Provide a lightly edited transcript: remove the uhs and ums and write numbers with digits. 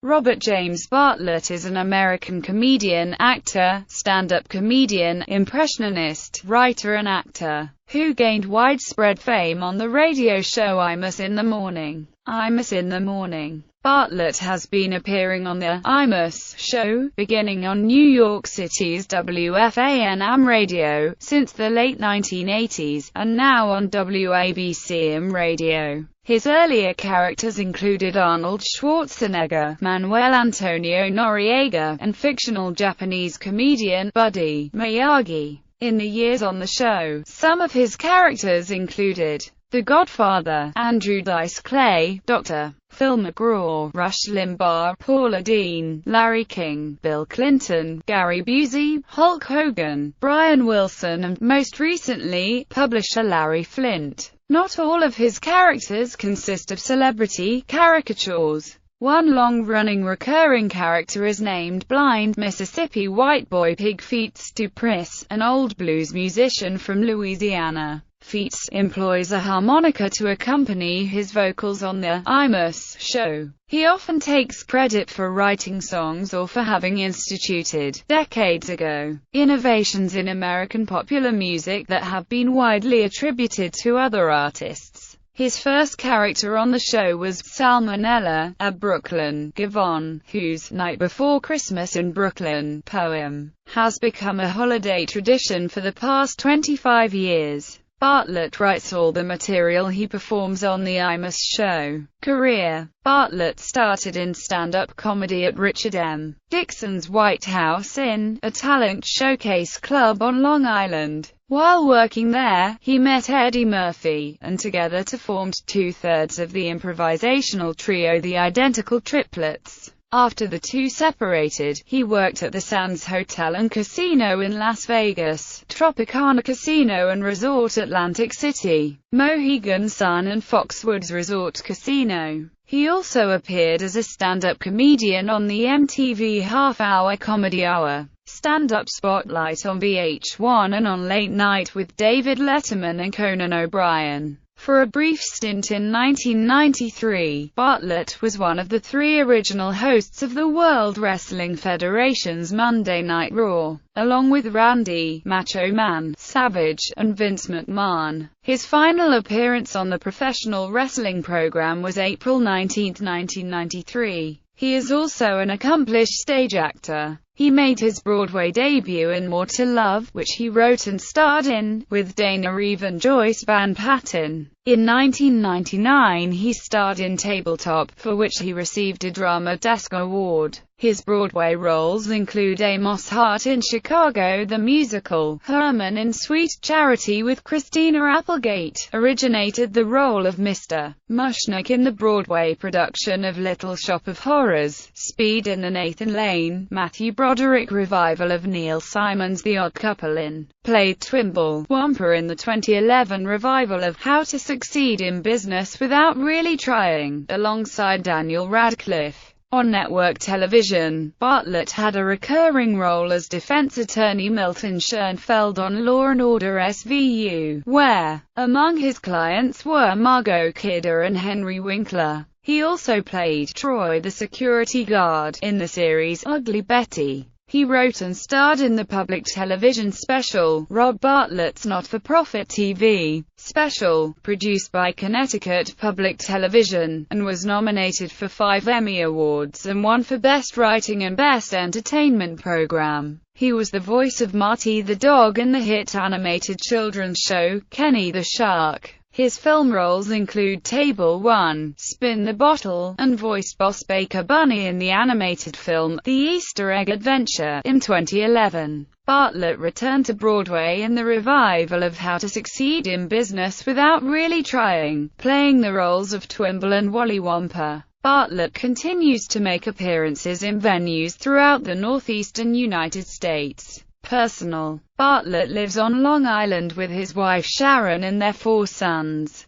Robert James Bartlett is an American comedian, actor, stand-up comedian, impressionist, writer and actor, who gained widespread fame on the radio show Imus in the Morning. Imus in the Morning. Bartlett has been appearing on the Imus show, beginning on New York City's WFAN-AM radio, since the late 1980s, and now on WABC-AM radio. His earlier characters included Arnold Schwarzenegger, Manuel Antonio Noriega, and fictional Japanese comedian Buddy Miyagi. In the years on the show, some of his characters included The Godfather, Andrew Dice Clay, Dr. Phil McGraw, Rush Limbaugh, Paula Deen, Larry King, Bill Clinton, Gary Busey, Hulk Hogan, Brian Wilson and, most recently, publisher Larry Flynt. Not all of his characters consist of celebrity caricatures. One long-running recurring character is named Blind Mississippi White Boy Pig Feats Dupriss, an old blues musician from Louisiana. Feats employs a harmonica to accompany his vocals on the Imus show. He often takes credit for writing songs or for having instituted, decades ago, innovations in American popular music that have been widely attributed to other artists. His first character on the show was Salmonella, a Brooklyn Gavon, whose "Night Before Christmas in Brooklyn" poem has become a holiday tradition for the past 25 years. Bartlett writes all the material he performs on the Imus show. Career. Bartlett started in stand-up comedy at Richard M. Dixon's White House Inn, a talent showcase club on Long Island. While working there, he met Eddie Murphy, and together formed two-thirds of the improvisational trio The Identical Triplets. After the two separated, he worked at the Sands Hotel and Casino in Las Vegas, Tropicana Casino and Resort Atlantic City, Mohegan Sun and Foxwoods Resort Casino. He also appeared as a stand-up comedian on the MTV Half-Hour Comedy Hour, Stand-Up Spotlight on VH1 and on Late Night with David Letterman and Conan O'Brien. For a brief stint in 1993, Bartlett was one of the three original hosts of the World Wrestling Federation's Monday Night Raw, along with Randy Macho Man Savage and Vince McMahon. His final appearance on the professional wrestling program was April 19, 1993. He is also an accomplished stage actor. He made his Broadway debut in More to Love, which he wrote and starred in, with Dana Reeve and Joyce Van Patten. In 1999 he starred in Tabletop, for which he received a Drama Desk Award. His Broadway roles include Amos Hart in Chicago the Musical, Herman in Sweet Charity with Christina Applegate, originated the role of Mr. Mushnick in the Broadway production of Little Shop of Horrors, Speed in the Nathan Lane, Matthew Broderick revival of Neil Simon's The Odd Couple in, played Twimble Wampa in the 2011 revival of How to Succeed in Business Without Really Trying, alongside Daniel Radcliffe. On network television, Bartlett had a recurring role as defense attorney Milton Schoenfeld on Law & Order SVU, where, among his clients were Margot Kidder and Henry Winkler. He also played Troy the security guard in the series Ugly Betty. He wrote and starred in the public television special, Rob Bartlett's Not-for-Profit TV special, produced by Connecticut Public Television, and was nominated for 5 Emmy Awards and 1 for Best Writing and Best Entertainment Program. He was the voice of Marty the dog in the hit animated children's show, Kenny the Shark. His film roles include Table 1, Spin the Bottle, and voiced Boss Baker Bunny in the animated film, The Easter Egg Adventure, in 2011. Bartlett returned to Broadway in the revival of How to Succeed in Business Without Really Trying, playing the roles of Twimble and Wally Wampa. Bartlett continues to make appearances in venues throughout the northeastern United States. Personal. Bartlett lives on Long Island with his wife Sharon and their 4 sons.